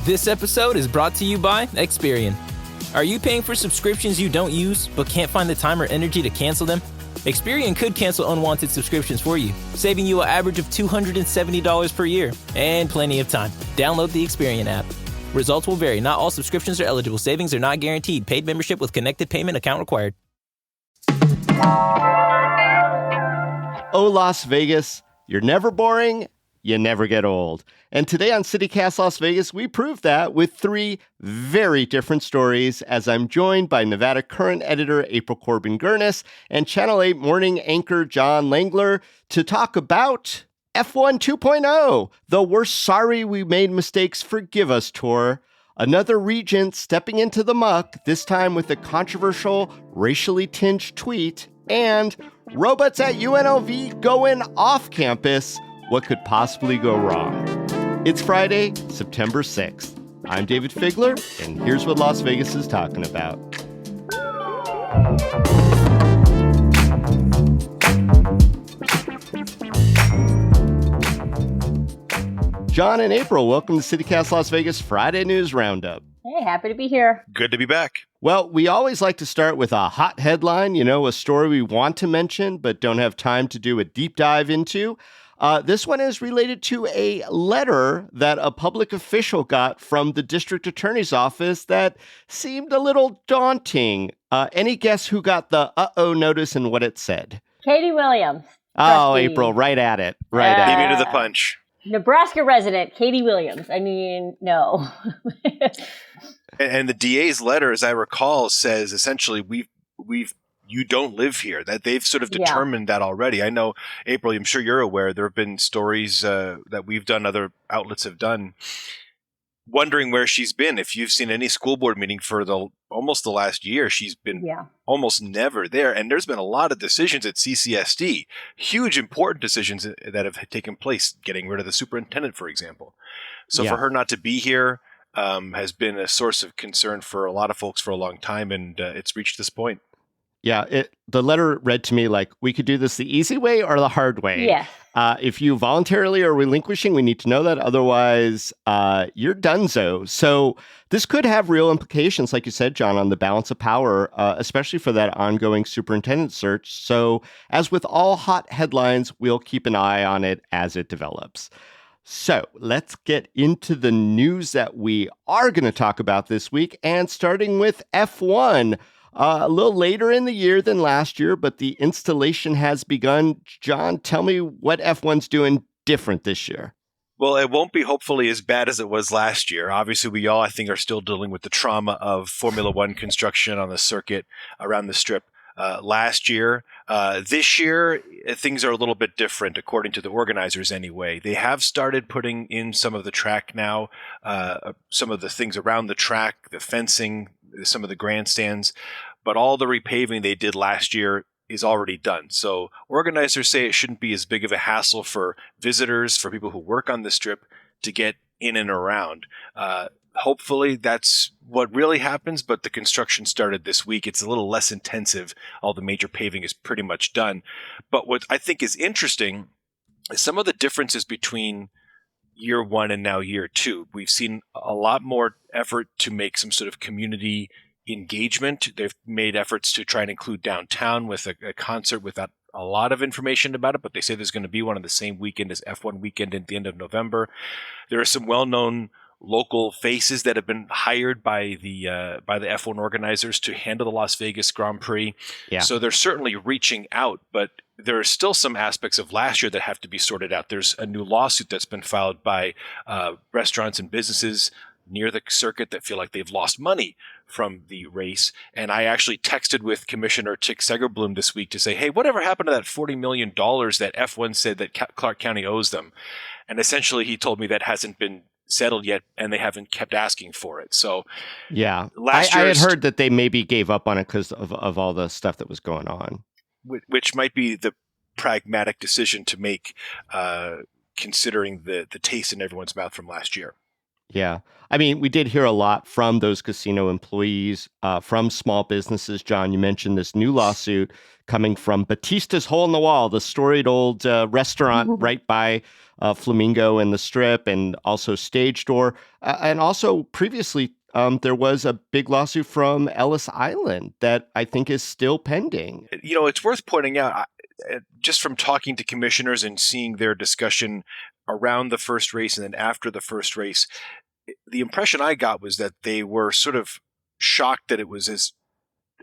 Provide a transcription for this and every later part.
This episode is brought to you by Experian. Are you paying for subscriptions you don't use but can't find the time or energy to cancel them? Experian could cancel unwanted subscriptions for you, saving you an average of $270 per year and plenty of time. Download the Experian app. Results will vary. Not all subscriptions are eligible. Savings are not guaranteed. Paid membership with connected payment account required. Oh, Las Vegas, you're never boring, you never get old. And today on CityCast Las Vegas, we prove that with three very different stories as I'm joined by Nevada Current editor April Corbin-Gurnis and Channel 8 morning anchor John Langler to talk about F1 2.0, the We're Sorry We Made Mistakes, Forgive Us tour. Another Regent stepping into the muck, this time with a controversial, racially tinged tweet, and robots at UNLV going off campus. What could possibly go wrong? It's Friday, September 6th. I'm David Figler, and here's what Las Vegas is talking about. John and April, welcome to CityCast Las Vegas Friday News Roundup. Hey, happy to be here. Good to be back. Well, we always like to start with a hot headline, a story we want to mention but don't have time to do a deep dive into. This one is related to a letter that a public official got from the district attorney's office that seemed a little daunting. Any guess who got the uh-oh notice and what it said? Katie Williams. Oh, trustee. April, right at it. Right at Beat it. me to the punch. Nebraska resident, Katie Williams. I mean, no. And the DA's letter, as I recall, says essentially you don't live here. That they've sort of determined that already. I know, April, I'm sure you're aware, there have been stories that we've done, other outlets have done, wondering where she's been. If you've seen any school board meeting for almost the last year, she's been almost never there. And there's been a lot of decisions at CCSD, huge important decisions that have taken place, getting rid of the superintendent, for example. So for her not to be here has been a source of concern for a lot of folks for a long time, and it's reached this point. Yeah, the letter read to me like, we could do this the easy way or the hard way. Yeah. If you voluntarily are relinquishing, we need to know that. Otherwise, you're donezo. So this could have real implications, like you said, John, on the balance of power, especially for that ongoing superintendent search. So as with all hot headlines, we'll keep an eye on it as it develops. So let's get into the news that we are going to talk about this week, and starting with F1. A little later in the year than last year, but the installation has begun. John, tell me what F1's doing different this year. Well, it won't be hopefully as bad as it was last year. Obviously, we all, I think, are still dealing with the trauma of Formula One construction on the circuit around the strip last year. This year, things are a little bit different, according to the organizers anyway. They have started putting in some of the track now, some of the things around the track, the fencing, some of the grandstands, but all the repaving they did last year is already done. So organizers say it shouldn't be as big of a hassle for visitors, for people who work on the strip to get in and around. Hopefully that's what really happens, but the construction started this week. It's a little less intensive. All the major paving is pretty much done. But what I think is interesting is some of the differences between year one and now year two. We've seen a lot more effort to make some sort of community engagement. They've made efforts to try and include downtown with a concert without a lot of information about it, but they say there's going to be one on the same weekend as F1 weekend at the end of November. There are some well-known local faces that have been hired by the F1 organizers to handle the Las Vegas Grand Prix. Yeah. So they're certainly reaching out, but there are still some aspects of last year that have to be sorted out. There's a new lawsuit that's been filed by restaurants and businesses near the circuit that feel like they've lost money from the race. And I actually texted with Commissioner Tick Segerblum this week to say, hey, whatever happened to that $40 million that F1 said that Clark County owes them? And essentially he told me that hasn't been settled yet, and they haven't kept asking for it. So yeah, I had heard that they maybe gave up on it because of all the stuff that was going on. Which might be the pragmatic decision to make, considering the taste in everyone's mouth from last year. Yeah. I mean, we did hear a lot from those casino employees, from small businesses. John, you mentioned this new lawsuit coming from Batista's Hole in the Wall, the storied old restaurant right by Flamingo and the Strip, and also Stage Door. And also previously, there was a big lawsuit from Ellis Island that I think is still pending. It's worth pointing out, just from talking to commissioners and seeing their discussion around the first race and then after the first race, the impression I got was that they were sort of shocked that it was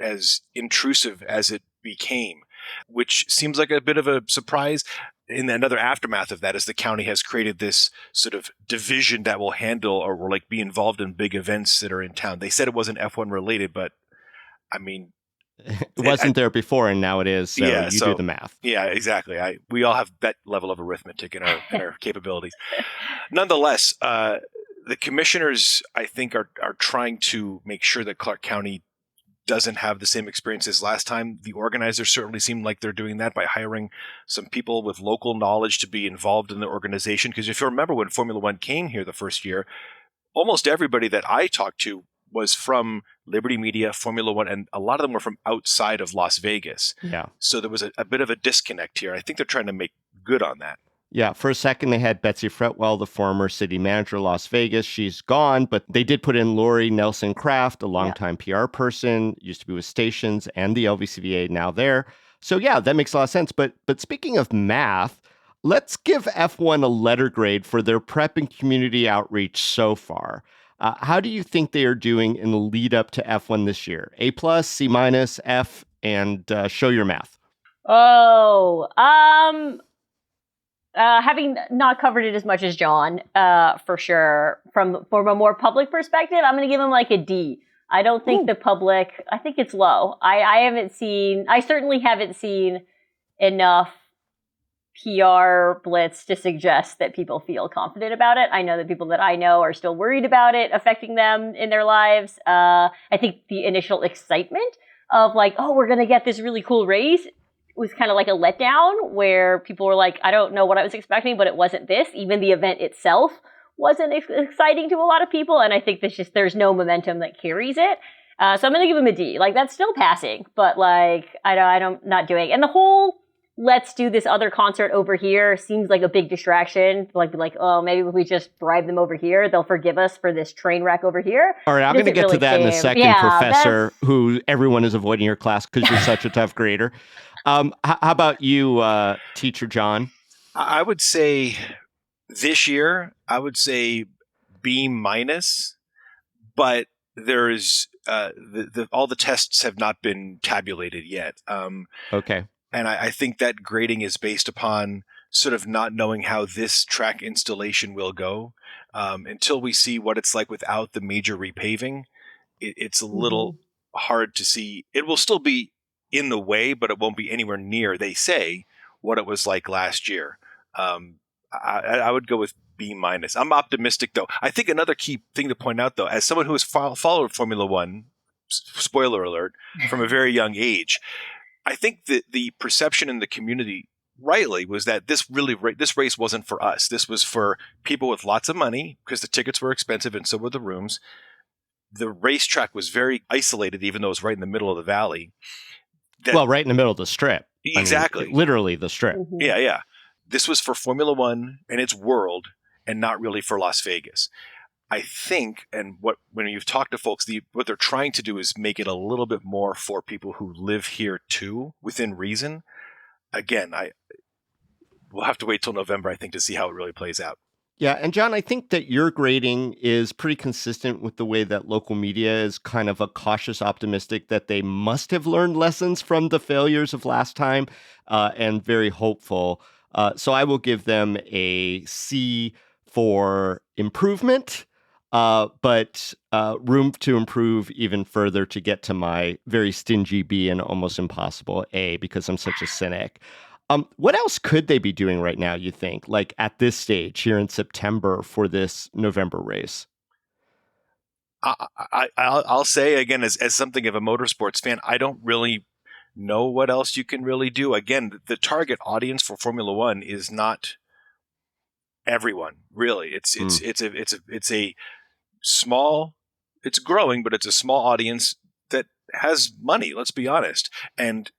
as intrusive as it became, which seems like a bit of a surprise. In another aftermath of that is the county has created this sort of division that will handle or will like be involved in big events that are in town. They said it wasn't F1 related, but I mean, it wasn't there before, and now it is. So yeah, you do the math. Yeah, exactly. We all have that level of arithmetic in our capabilities. Nonetheless, the commissioners, I think, are trying to make sure that Clark County doesn't have the same experience as last time. The organizers certainly seem like they're doing that by hiring some people with local knowledge to be involved in the organization. Because if you remember when Formula One came here the first year, almost everybody that I talked to was from Liberty Media, Formula One, and a lot of them were from outside of Las Vegas. Yeah. So there was a bit of a disconnect here. I think they're trying to make good on that. Yeah, for a second they had Betsy Fretwell, the former city manager of Las Vegas. She's gone, but they did put in Lori Nelson Kraft, a longtime PR person, used to be with Stations and the LVCVA, now there. So yeah, that makes a lot of sense. But speaking of math, let's give F1 a letter grade for their prep and community outreach so far. How do you think they are doing in the lead up to F1 this year? A+, C-, F, and show your math. Having not covered it as much as John, for sure, from a more public perspective, I'm going to give him like a D. I don't think the public, I think it's low. I certainly haven't seen enough PR blitz to suggest that people feel confident about it. I know that people that I know are still worried about it affecting them in their lives. I think the initial excitement of like, oh, we're going to get this really cool race was kind of like a letdown where people were like, I don't know what I was expecting, but it wasn't this. Even the event itself wasn't exciting to a lot of people. And I think there's no momentum that carries it. So I'm going to give him a D. Like, that's still passing, but like, I'm not doing. And the whole let's do this other concert over here seems like a big distraction. Like, oh, maybe if we just bribe them over here, they'll forgive us for this train wreck over here. All right, I'm going to get to that in a second, Professor, who everyone is avoiding your class because you're such a tough grader. How about you, Teacher John? I would say this year, I would say B-, but there is all the tests have not been tabulated yet. Okay. And I think that grading is based upon sort of not knowing how this track installation will go. Until we see what it's like without the major repaving, it's a little hard to see. It will still be in the way, but it won't be anywhere near, they say, what it was like last year. I would go with B-. I'm optimistic, though. I think another key thing to point out, though, as someone who has followed Formula One, spoiler alert, from a very young age, I think that the perception in the community, rightly, was that this race wasn't for us. This was for people with lots of money because the tickets were expensive and so were the rooms. The racetrack was very isolated, even though it was right in the middle of the valley. Right in the middle of the Strip. Exactly. I mean, literally the Strip. Mm-hmm. Yeah. This was for Formula One and its world and not really for Las Vegas. I think, and when you've talked to folks, what they're trying to do is make it a little bit more for people who live here too, within reason. Again, we'll have to wait till November, I think, to see how it really plays out. Yeah, and John, I think that your grading is pretty consistent with the way that local media is kind of a cautious optimistic that they must have learned lessons from the failures of last time, and very hopeful. So I will give them a C for improvement. But room to improve even further to get to my very stingy B and almost impossible A because I'm such a cynic. What else could they be doing right now, you think, like at this stage here in September for this November race? I'll say, again, as something of a motorsports fan, I don't really know what else you can really do. Again, the target audience for Formula One is not everyone, really. It's a small, it's growing, but it's a small audience that has money, let's be honest. And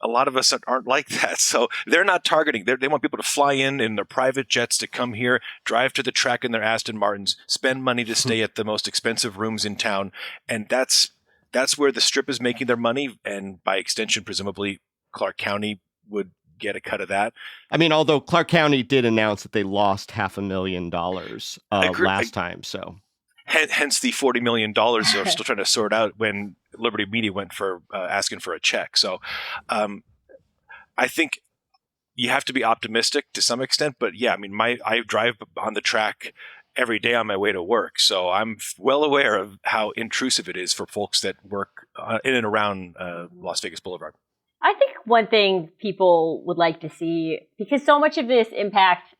a lot of us aren't like that. So they're not targeting. They want people to fly in their private jets to come here, drive to the track in their Aston Martins, spend money to stay at the most expensive rooms in town. And that's where the Strip is making their money. And by extension, presumably, Clark County would get a cut of that. I mean, although Clark County did announce that they lost $500,000 last time. So hence the $40 million they're still trying to sort out when Liberty Media went for asking for a check. So I think you have to be optimistic to some extent. But yeah, I mean, I drive on the track every day on my way to work. So I'm well aware of how intrusive it is for folks that work in and around Las Vegas Boulevard. I think one thing people would like to see, because so much of this impact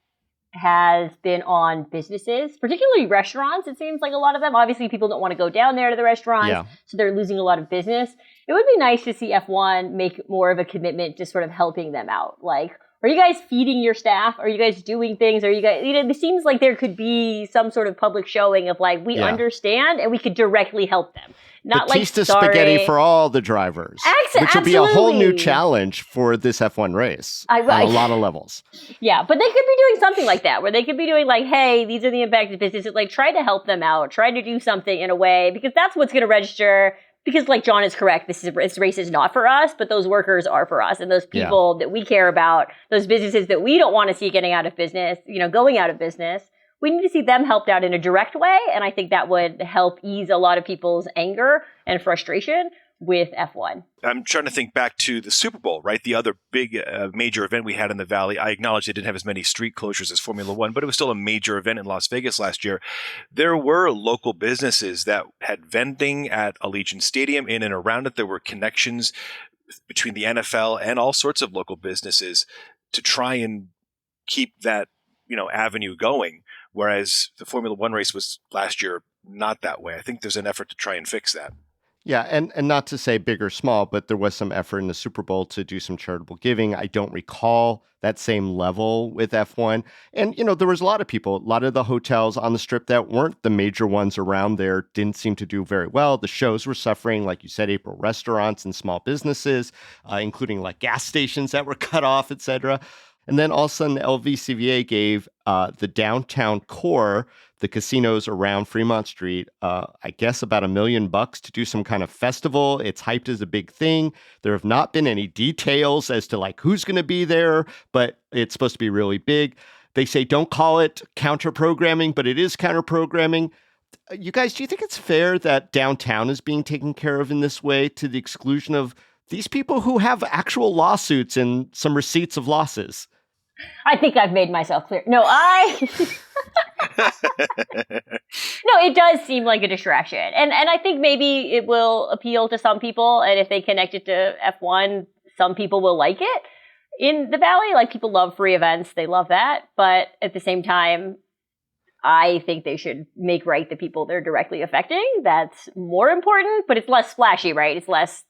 has been on businesses, particularly restaurants. It seems like a lot of them, obviously people don't want to go down there to the restaurants, so they're losing a lot of business. It would be nice to see F1 make more of a commitment to sort of helping them out. Like, are you guys feeding your staff? Are you guys doing things? Are you guys, it seems like there could be some sort of public showing of like, we understand and we could directly help them. Not Batista like, sorry. spaghetti for all the drivers, which would be a whole new challenge for this F1 race on a lot of levels. Yeah, but they could be doing something like that, where they could be doing like, hey, these are the impacted businesses, like try to help them out, try to do something in a way, because that's what's going to register. Because like John is correct, this race is not for us, but those workers are for us. And those people that we care about, those businesses that we don't want to see getting out of business, going out of business, we need to see them helped out in a direct way. And I think that would help ease a lot of people's anger and frustration with F1. I'm trying to think back to the Super Bowl, right? The other big major event we had in the Valley. I acknowledge they didn't have as many street closures as Formula One, but it was still a major event in Las Vegas last year. There were local businesses that had vending at Allegiant Stadium in and around it. There were connections between the NFL and all sorts of local businesses to try and keep that, avenue going. Whereas the Formula One race was last year not that way. I think there's an effort to try and fix that. Yeah, and not to say big or small, but there was some effort in the Super Bowl to do some charitable giving. I don't recall that same level with F1. And, there was a lot of people, a lot of the hotels on the Strip that weren't the major ones around there didn't seem to do very well. The shows were suffering, like you said, April, restaurants and small businesses, including like gas stations that were cut off, et cetera. And then all of a sudden, LVCVA gave the downtown core, the casinos around Fremont Street, I guess about $1 million to do some kind of festival. It's hyped as a big thing. There have not been any details as to like who's going to be there, but it's supposed to be really big. They say don't call it counter-programming, but it is counter-programming. You guys, do you think it's fair that downtown is being taken care of in this way to the exclusion of these people who have actual lawsuits and some receipts of losses? I think I've made myself clear. No, it does seem like a distraction. And I think maybe it will appeal to some people. And if they connect it to F1, some people will like it in the Valley. Like people love free events. They love that. But at the same time, I think they should make right the people they're directly affecting. That's more important, but it's less flashy, right? It's less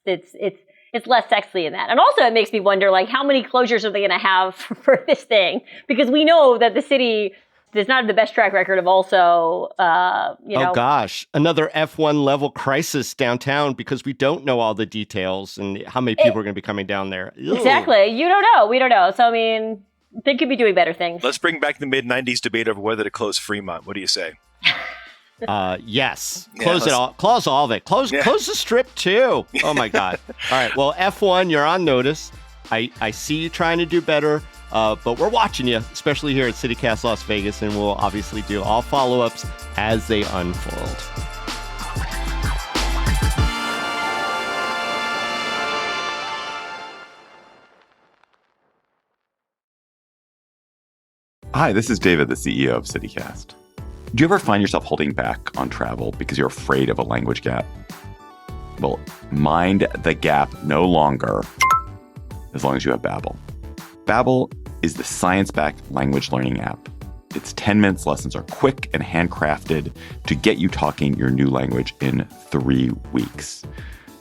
sexy in that. And also it makes me wonder, like, how many closures are they going to have for this thing? Because we know that the city does not have the best track record of also, Oh, gosh. Another F1 level crisis downtown because we don't know all the details and how many people are going to be coming down there. Ew. Exactly. You don't know. We don't know. So, I mean, they could be doing better things. Let's bring back the mid-90s debate over whether to close Fremont. What do you say? Yes. Close it all. Close all of it. Close the Strip too. Oh my God. All right. Well, F1, you're on notice. I see you trying to do better, but we're watching you, especially here at CityCast Las Vegas, and we'll obviously do all follow-ups as they unfold. Hi, this is David, the CEO of CityCast. Do you ever find yourself holding back on travel because you're afraid of a language gap? Well, mind the gap no longer, as long as you have Babbel. Babbel is the science-backed language learning app. Its 10 minutes lessons are quick and handcrafted to get you talking your new language in 3 weeks.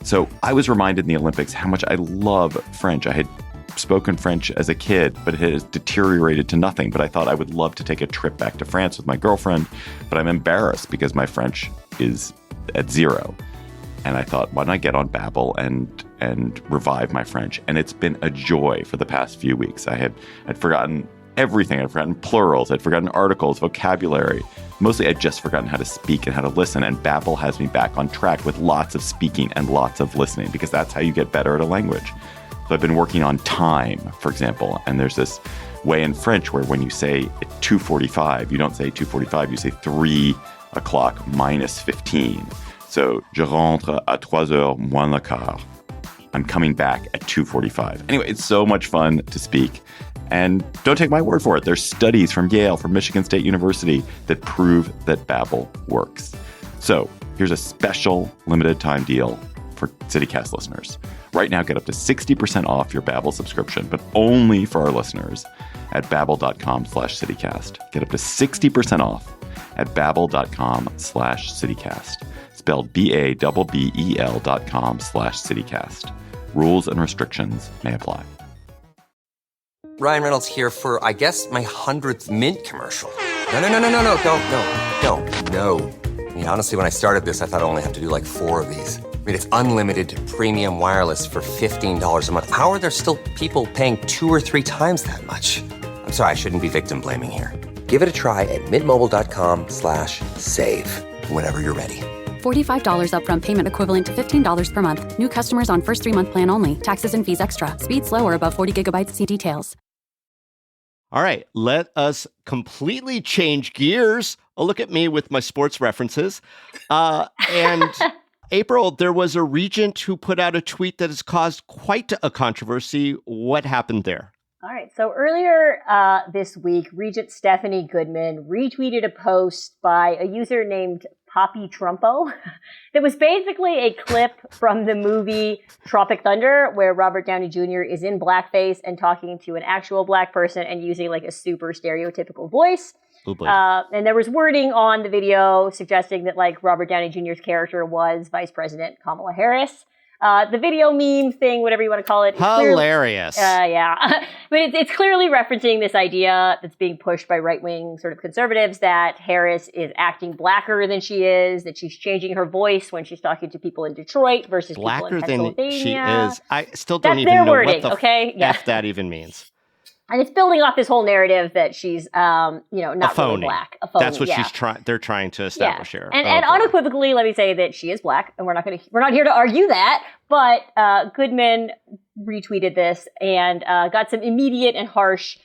So I was reminded in the Olympics how much I love French. I had spoken French as a kid, but it has deteriorated to nothing. But I thought I would love to take a trip back to France with my girlfriend, but I'm embarrassed because my French is at 0. And I thought, why don't I get on Babbel and revive my French? And it's been a joy for the past few weeks. I'd forgotten everything. I'd forgotten plurals. I'd forgotten articles, vocabulary. Mostly I'd just forgotten how to speak and how to listen. And Babbel has me back on track with lots of speaking and lots of listening, because that's how you get better at a language. So I've been working on time, for example. And there's this way in French where when you say 2:45, you don't say 2:45, you say 3 o'clock minus 15. So, je rentre à 3h moins le quart. I'm coming back at 2:45. Anyway, it's so much fun to speak. And don't take my word for it. There's studies from Yale, from Michigan State University that prove that Babbel works. So here's a special limited time deal for CityCast listeners. Right now, get up to 60% off your Babbel subscription, but only for our listeners at babbel.com/citycast. Get up to 60% off at babbel.com/citycast. Spelled BABBEL.com/citycast. Rules and restrictions may apply. Ryan Reynolds here for, I guess, my 100th Mint commercial. No, don't. I mean, honestly, when I started this, I thought I only have to do like 4 of these. I mean, it's unlimited premium wireless for $15 a month. How are there still people paying 2 or 3 times that much? I'm sorry, I shouldn't be victim blaming here. Give it a try at mintmobile.com/save. Whenever you're ready. $45 upfront payment equivalent to $15 per month. New customers on first 3-month plan only. Taxes and fees extra. Speed slower above 40 gigabytes. See details. All right, let us completely change gears. Oh, look at me with my sports references. And April, there was a regent who put out a tweet that has caused quite a controversy. What happened there? All right. So earlier this week, Regent Stephanie Goodman retweeted a post by a user named Poppy Trumpo that was basically a clip from the movie Tropic Thunder, where Robert Downey Jr. is in blackface and talking to an actual black person and using like a super stereotypical voice. And there was wording on the video suggesting that like Robert Downey Jr.'s character was Vice President Kamala Harris. The video meme thing, whatever you want to call it. Hilarious. Yeah. But it's clearly referencing this idea that's being pushed by right-wing sort of conservatives that Harris is acting blacker than she is, that she's changing her voice when she's talking to people in Detroit versus blacker people in Pennsylvania. Than she is. I still don't That's even know wording, what the F that even means. And it's building off this whole narrative that she's, not really black. A phony, that's what they're trying to establish here. And unequivocally, let me say that she is black, and we're not here to argue that. But Goodman retweeted this and got some immediate and harsh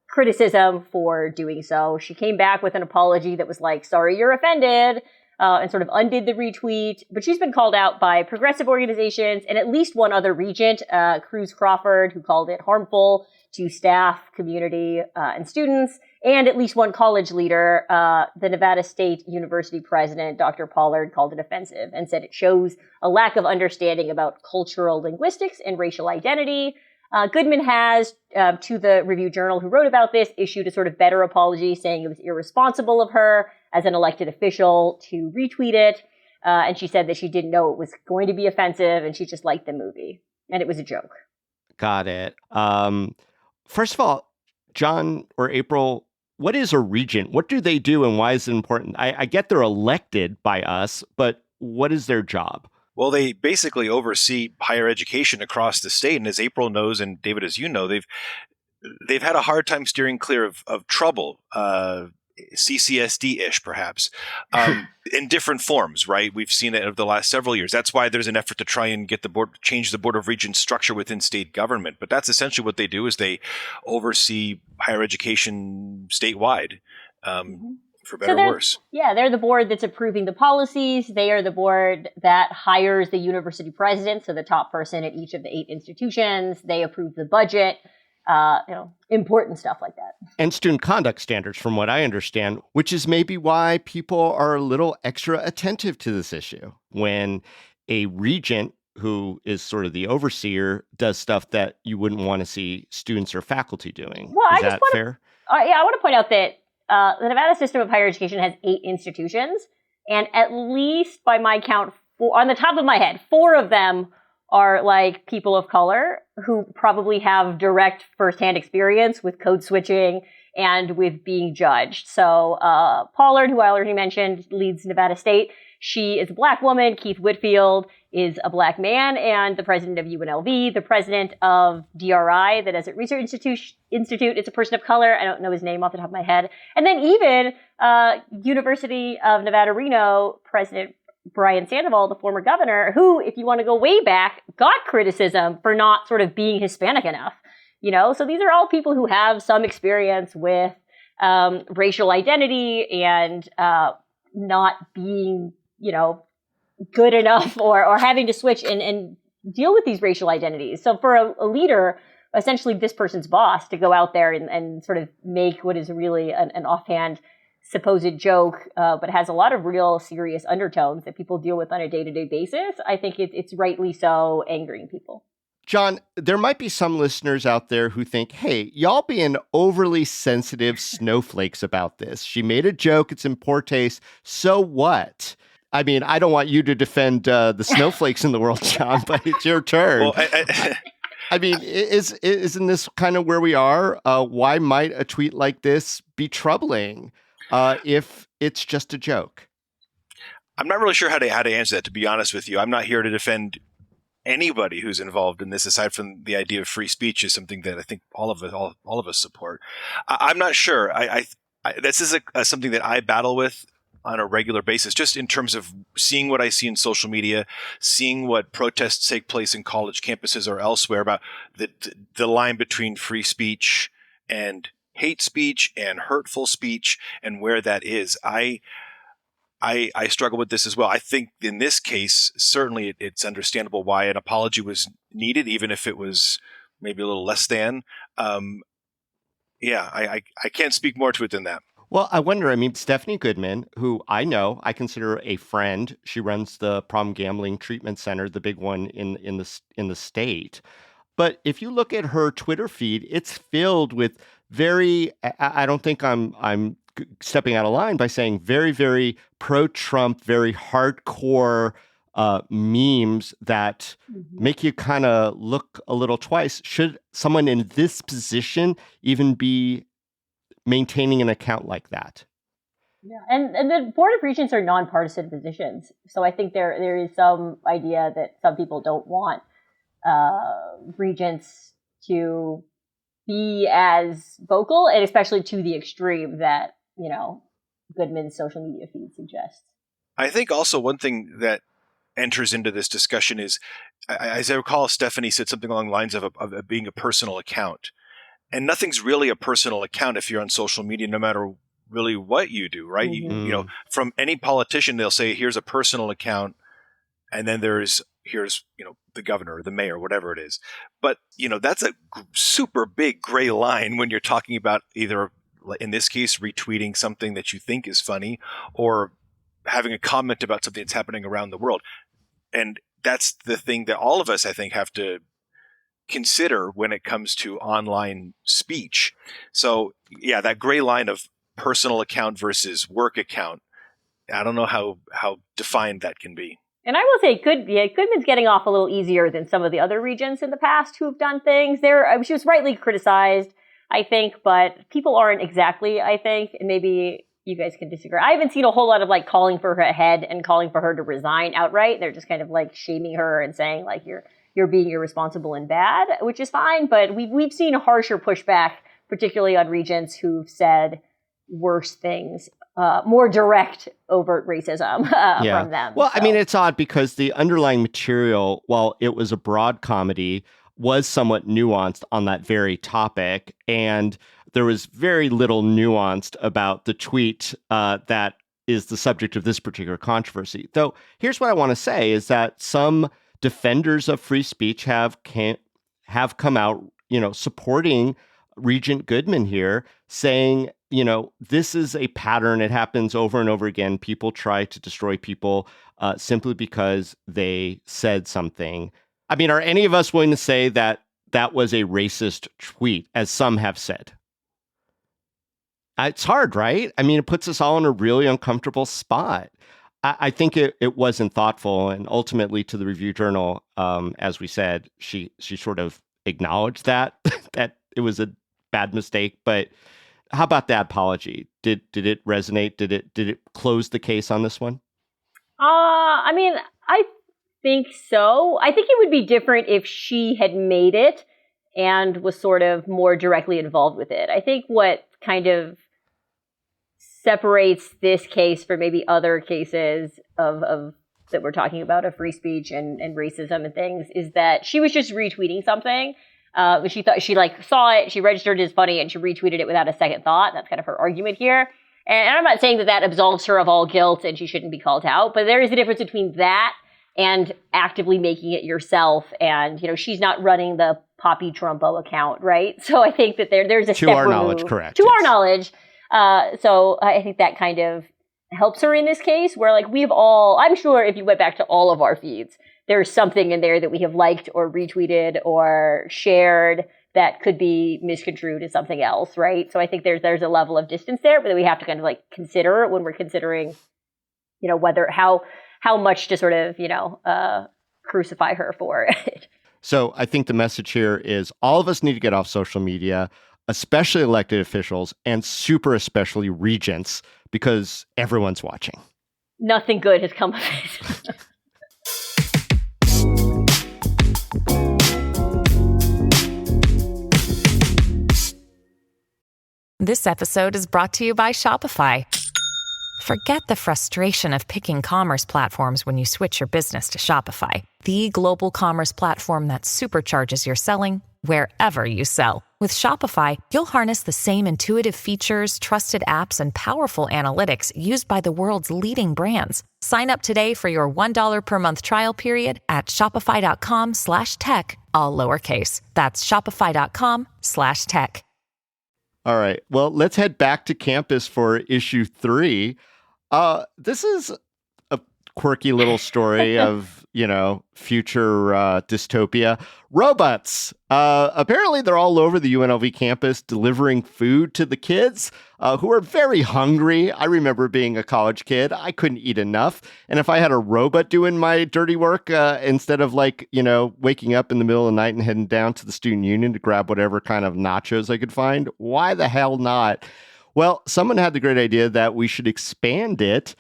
criticism for doing so. She came back with an apology that was like, "Sorry, you're offended." And sort of undid the retweet. But she's been called out by progressive organizations and at least one other regent, Cruz Crawford, who called it harmful to staff, community, and students, and at least one college leader, the Nevada State University president, Dr. Pollard, called it offensive and said it shows a lack of understanding about cultural linguistics and racial identity. Goodman has, to the Review Journal who wrote about this, issued a sort of better apology saying it was irresponsible of her as an elected official to retweet it. And she said that she didn't know it was going to be offensive and she just liked the movie. And it was a joke. Got it. First of all, John or April, what is a regent? What do they do and why is it important? I get they're elected by us, but what is their job? Well, they basically oversee higher education across the state. And as April knows, and David, as you know, they've had a hard time steering clear of trouble, CCSD-ish perhaps, in different forms, right? We've seen it over the last several years. That's why there's an effort to try and get change the Board of Regents structure within state government. But that's essentially what they do is they oversee higher education statewide. For better or worse. Yeah, they're the board that's approving the policies. They are the board that hires the university president, so the top person at each of the 8 institutions. They approve the budget, important stuff like that. And student conduct standards, from what I understand, which is maybe why people are a little extra attentive to this issue. When a regent, who is sort of the overseer, does stuff that you wouldn't want to see students or faculty doing. Well, is that fair? I want to point out that the Nevada system of higher education has 8 institutions, and at least by my count, on the top of my head, 4 of them are like people of color who probably have direct firsthand experience with code switching and with being judged. So Pollard, who I already mentioned, leads Nevada State. She is a Black woman. Keith Whitfield is a Black man, and the president of UNLV, the president of DRI, the Desert Research Institute, is a person of color. I don't know his name off the top of my head. And then even University of Nevada, Reno, President Brian Sandoval, the former governor, who, if you want to go way back, got criticism for not sort of being Hispanic enough. So these are all people who have some experience with racial identity and not being, good enough or having to switch and deal with these racial identities. So for a leader, essentially this person's boss, to go out there and sort of make what is really an offhand supposed joke, but has a lot of real serious undertones that people deal with on a day-to-day basis, I think it's rightly so angering people. John, there might be some listeners out there who think, hey, y'all being overly sensitive snowflakes about this. She made a joke. It's in poor taste. So what? I mean, I don't want you to defend the snowflakes in the world, John, but it's your turn. Well, I mean, isn't this kind of where we are? Why might a tweet like this be troubling if it's just a joke? I'm not really sure how to answer that, to be honest with you. I'm not here to defend anybody who's involved in this, aside from the idea of free speech is something that I think all of us support. I'm not sure. This is something that I battle with on a regular basis, just in terms of seeing what I see in social media, seeing what protests take place in college campuses or elsewhere about the line between free speech and hate speech and hurtful speech and where that is. I struggle with this as well. I think in this case, certainly it's understandable why an apology was needed, even if it was maybe a little less than. I can't speak more to it than that. Well, I wonder, Stephanie Goodman, who I know, I consider a friend. She runs the Problem Gambling Treatment Center, the big one in the state. But if you look at her Twitter feed, it's filled with I don't think I'm stepping out of line by saying very, very pro-Trump, very hardcore memes that make you kind of look a little twice. Should someone in this position even be maintaining an account like that? Yeah, and the Board of Regents are nonpartisan positions. So I think there is some idea that some people don't want regents to be as vocal, and especially to the extreme that, Goodman's social media feed suggests. I think also one thing that enters into this discussion is, as I recall, Stephanie said something along the lines of it being a personal account. And nothing's really a personal account if you're on social media, no matter really what you do, right? Mm-hmm. From any politician, they'll say, here's a personal account. And then here's, the governor or the mayor, whatever it is. But, that's a super big gray line when you're talking about either, in this case, retweeting something that you think is funny or having a comment about something that's happening around the world. And that's the thing that all of us, I think, have to consider when it comes to online speech. So, yeah, that gray line of personal account versus work account, I don't know how defined that can be. And I will say, Goodman's getting off a little easier than some of the other regents in the past who have done things. She was rightly criticized, I think, but people aren't exactly, I think, and maybe you guys can disagree. I haven't seen a whole lot of calling for her head and calling for her to resign outright. They're just kind of shaming her and saying you're being irresponsible and bad, which is fine. But we've seen a harsher pushback, particularly on regents who've said worse things, more direct, overt racism from them. Well, so. It's odd because the underlying material, while it was a broad comedy, was somewhat nuanced on that very topic. And there was very little nuanced about the tweet that is the subject of this particular controversy. Though, here's what I want to say is that some defenders of free speech have come out, supporting Regent Goodman here, saying, this is a pattern. It happens over and over again. People try to destroy people simply because they said something. Are any of us willing to say that that was a racist tweet, as some have said? It's hard, right? It puts us all in a really uncomfortable spot. I think it wasn't thoughtful, and ultimately to the Review Journal, as we said, she sort of acknowledged that it was a bad mistake, but how about that apology? Did it resonate? Did it close the case on this one? I mean, I think so. I think it would be different if she had made it and was sort of more directly involved with it. I think what kind of separates this case from maybe other cases of that we're talking about of free speech and racism and things is that she was just retweeting something. She thought she saw it, she registered it as funny, and she retweeted it without a second thought. That's kind of her argument here. And I'm not saying that absolves her of all guilt and she shouldn't be called out, but there is a difference between that and actively making it yourself. And, she's not running the Poppy Trumbo account, right? So I think that there's a step removed. To our knowledge, correct. To our knowledge. So I think that kind of helps her in this case where I'm sure if you went back to all of our feeds, there's something in there that we have liked or retweeted or shared that could be misconstrued as something else, right? So I think there's a level of distance there, but we have to kind of consider when we're considering, whether how much to sort of, crucify her for it. So I think the message here is all of us need to get off social media, especially elected officials and super especially regents, because everyone's watching. Nothing good has come of it. This episode is brought to you by Shopify. Forget the frustration of picking commerce platforms when you switch your business to Shopify, the global commerce platform that supercharges your selling wherever you sell. With Shopify, you'll harness the same intuitive features, trusted apps, and powerful analytics used by the world's leading brands. Sign up today for your $1 per month trial period at shopify.com/tech, all lowercase. That's shopify.com/tech. All right. Well, let's head back to campus for issue 3. This is a quirky little story of, future dystopia. Robots. Apparently, they're all over the UNLV campus delivering food to the kids who are very hungry. I remember being a college kid. I couldn't eat enough. And if I had a robot doing my dirty work instead of waking up in the middle of the night and heading down to the student union to grab whatever kind of nachos I could find, why the hell not? Well, someone had the great idea that we should expand it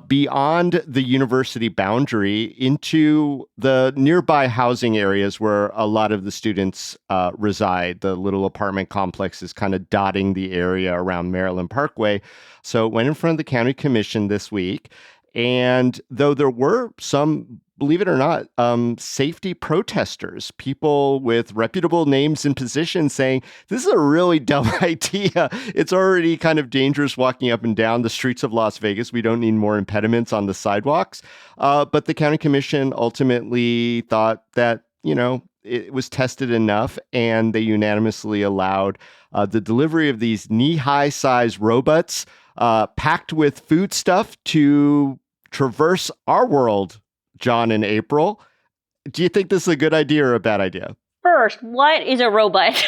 beyond the university boundary into the nearby housing areas where a lot of the students reside. The little apartment complexes kind of dotting the area around Maryland Parkway. So it went in front of the county commission this week. And though there were some, believe it or not, safety protesters, people with reputable names and positions saying, this is a really dumb idea. It's already kind of dangerous walking up and down the streets of Las Vegas. We don't need more impediments on the sidewalks. But the county commission ultimately thought that, it was tested enough, and they unanimously allowed the delivery of these knee-high size robots packed with food stuff to traverse our world, John and April. Do you think this is a good idea or a bad idea? First, what is a robot?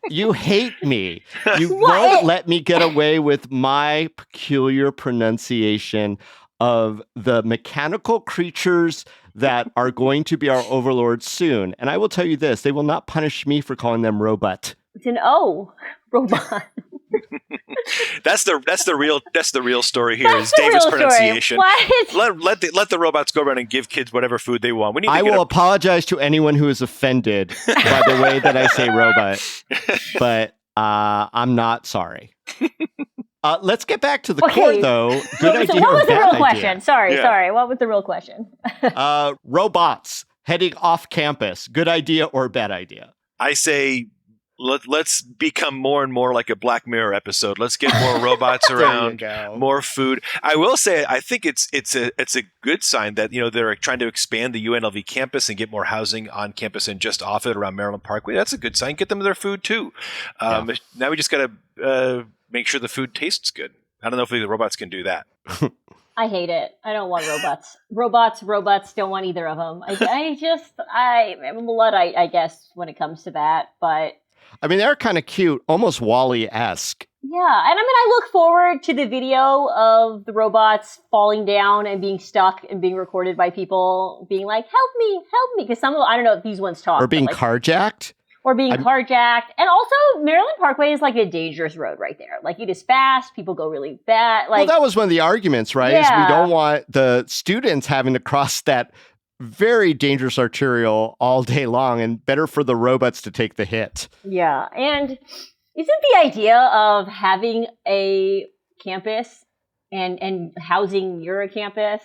You hate me. You won't let me get away with my peculiar pronunciation of the mechanical creatures that are going to be our overlords soon. And I will tell you this, they will not punish me for calling them robot. It's an O, robot. That's the real story here. Is David's pronunciation. Let the robots go around and give kids whatever food they want. I will apologize to anyone who is offended by the way that I say robot, but I'm not sorry. Let's get back to the core, though. Good idea. What was the real idea? question? Sorry. What was the real question? Robots heading off campus. Good idea or bad idea? I say let's become more and more like a Black Mirror episode. Let's get more robots around, more food. I will say, I think it's a good sign that they're trying to expand the UNLV campus and get more housing on campus and just off it around Maryland Parkway. That's a good sign. Get them their food too. Now we just got to make sure the food tastes good. I don't know if the robots can do that. I hate it. I don't want robots. Robots, don't want either of them. I'm a Luddite, I guess, when it comes to that. But I mean, they're kind of cute, almost WALL-E-esque. Yeah, and I look forward to the video of the robots falling down and being stuck and being recorded by people being like, help me, because some of them, I don't know if these ones talk. Or being carjacked. or being carjacked. And also, Maryland Parkway is like a dangerous road right there. Like, it is fast. People go really bad. Like, well, that was one of the arguments, right? Is we don't want the students having to cross that very dangerous arterial all day long, and better for the robots to take the hit. Yeah. And isn't the idea of having a campus and housing near a campus,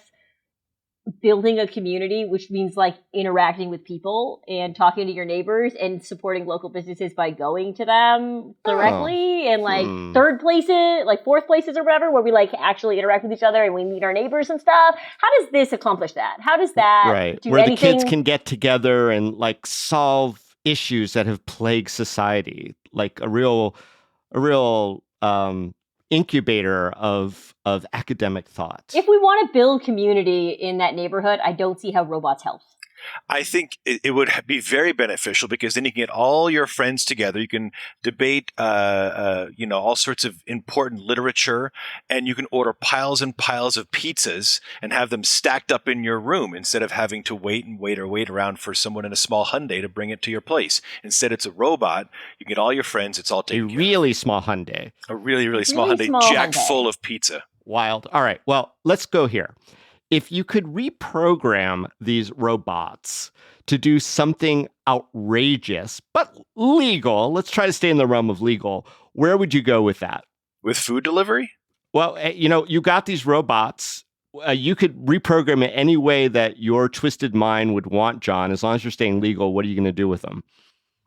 building a community, which means like interacting with people and talking to your neighbors and supporting local businesses by going to them directly, and like fourth places or whatever, where we like actually interact with each other and we meet our neighbors and stuff. How does this accomplish that? How does that do where anything? The kids can get together and like solve issues that have plagued society, like a real incubator of academic thought. If we want to build community in that neighborhood, I don't see how robots help. I think it would be very beneficial, because then you can get all your friends together. You can debate, all sorts of important literature, and you can order piles and piles of pizzas and have them stacked up in your room instead of having to wait around for someone in a small Hyundai to bring it to your place. Instead, it's a robot. You get all your friends. It's all taken care of. Really small Hyundai. A really, really small Hyundai, jacked full of pizza. Wild. All right. Well, let's go here. If you could reprogram these robots to do something outrageous but legal, let's try to stay in the realm of legal, where would you go with that? With food delivery? Well, you got these robots. You could reprogram it any way that your twisted mind would want, John. As long as you're staying legal, what are you going to do with them?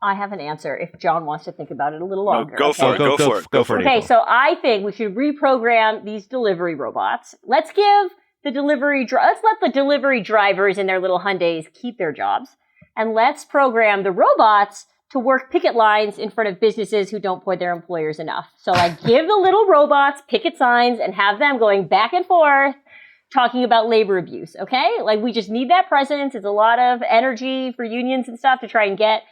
I have an answer if John wants to think about it a little longer. Go for it. Go for it. Okay, so I think we should reprogram these delivery robots. Let's let the delivery drivers in their little Hyundais keep their jobs. And let's program the robots to work picket lines in front of businesses who don't pay their employers enough. So like give the little robots picket signs and have them going back and forth talking about labor abuse, okay? Like we just need that presence. It's a lot of energy for unions and stuff to try and get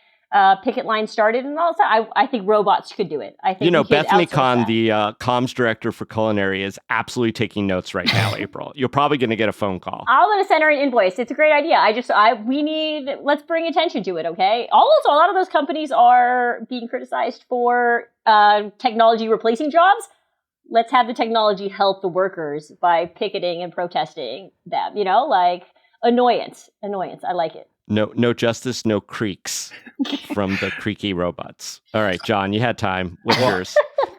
picket line started and all that. I think robots could do it. I think Bethany Kahn, the comms director for culinary, is absolutely taking notes right now. April, you're probably going to get a phone call. I'm going to send her an invoice. It's a great idea. Let's bring attention to it. Okay. Also, a lot of those companies are being criticized for technology replacing jobs. Let's have the technology help the workers by picketing and protesting them. Like annoyance. I like it. No justice, no creaks from the creaky robots. All right, John, you had time. What's yours?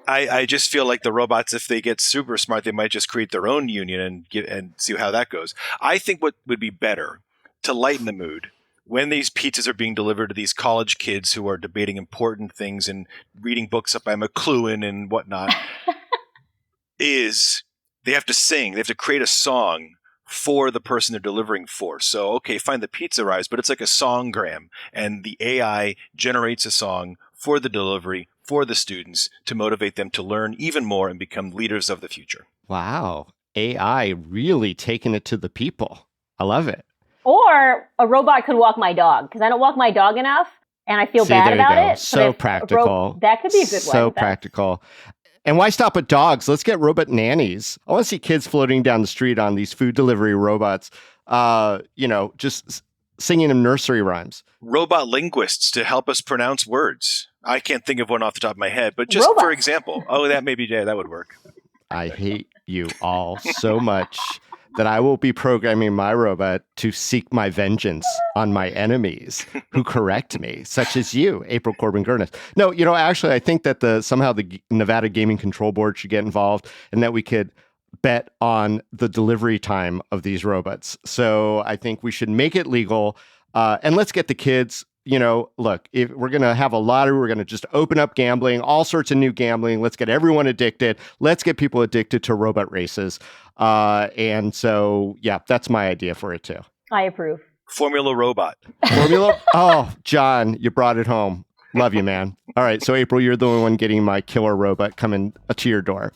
I just feel like the robots, if they get super smart, they might just create their own union and see how that goes. I think what would be better to lighten the mood when these pizzas are being delivered to these college kids who are debating important things and reading books up by McLuhan and whatnot, is they have to sing. They have to create a song for the person they're delivering for. So, okay, fine, the pizza arrives, but it's like a songgram, and the AI generates a song for the delivery for the students to motivate them to learn even more and become leaders of the future. Wow. AI really taking it to the people. I love it. Or a robot could walk my dog, because I don't walk my dog enough, and I feel bad about it. So practical. That could be a good one. So practical. And why stop at dogs? Let's get robot nannies. I want to see kids floating down the street on these food delivery robots, just singing them nursery rhymes. Robot linguists to help us pronounce words. I can't think of one off the top of my head, but just robots. For example. That would work. I hate you all so much that I will be programming my robot to seek my vengeance on my enemies who correct me, such as you, April Corbin-Gurness. No, actually, I think that somehow the Nevada Gaming Control Board should get involved, and that we could bet on the delivery time of these robots. So I think we should make it legal, and let's get the kids. Look, if we're going to have a lottery, we're going to just open up gambling, all sorts of new gambling. Let's get everyone addicted. Let's get people addicted to robot races. And so, yeah, that's my idea for it too. I approve. Formula Robot. Oh, John, you brought it home. Love you, man. All right. So April, you're the only one getting my killer robot coming to your door.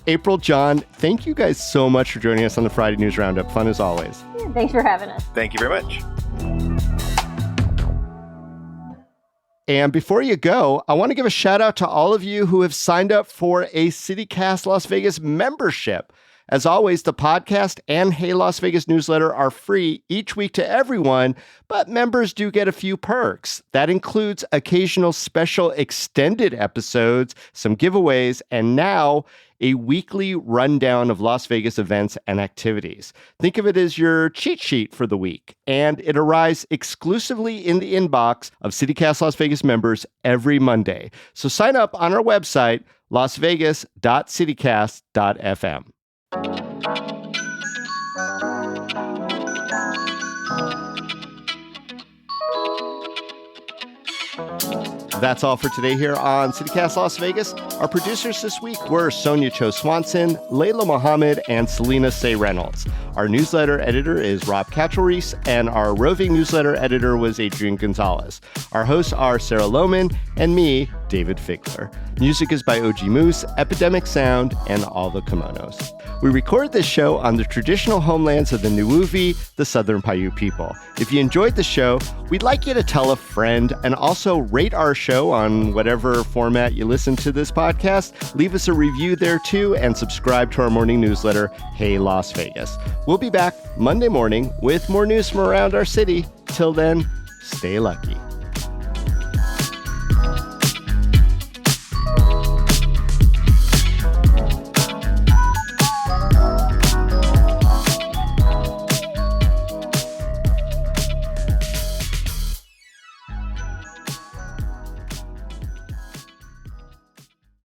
April, John, thank you guys so much for joining us on the Friday News Roundup. Fun as always. Yeah, thanks for having us. Thank you very much. And before you go, I want to give a shout out to all of you who have signed up for a CityCast Las Vegas membership. As always, the podcast and Hey Las Vegas newsletter are free each week to everyone, but members do get a few perks. That includes occasional special extended episodes, some giveaways, and now a weekly rundown of Las Vegas events and activities. Think of it as your cheat sheet for the week, and it arrives exclusively in the inbox of CityCast Las Vegas members every Monday. So sign up on our website, lasvegas.citycast.fm. That's all for today here on CityCast Las Vegas. Our producers this week were Sonia Cho Swanson, Layla Mohammed, and Selena Say Reynolds. Our newsletter editor is Rob Katchelreese, and our roving newsletter editor was Adrian Gonzalez. Our hosts are Sarah Lohman and me, David Figler. Music is by OG Moose, Epidemic Sound, and All the Kimonos. We record this show on the traditional homelands of the Nuuvi, the Southern Paiute people. If you enjoyed the show, we'd like you to tell a friend and also rate our show on whatever format you listen to this podcast. Leave us a review there too and subscribe to our morning newsletter, Hey Las Vegas. We'll be back Monday morning with more news from around our city. Till then, stay lucky.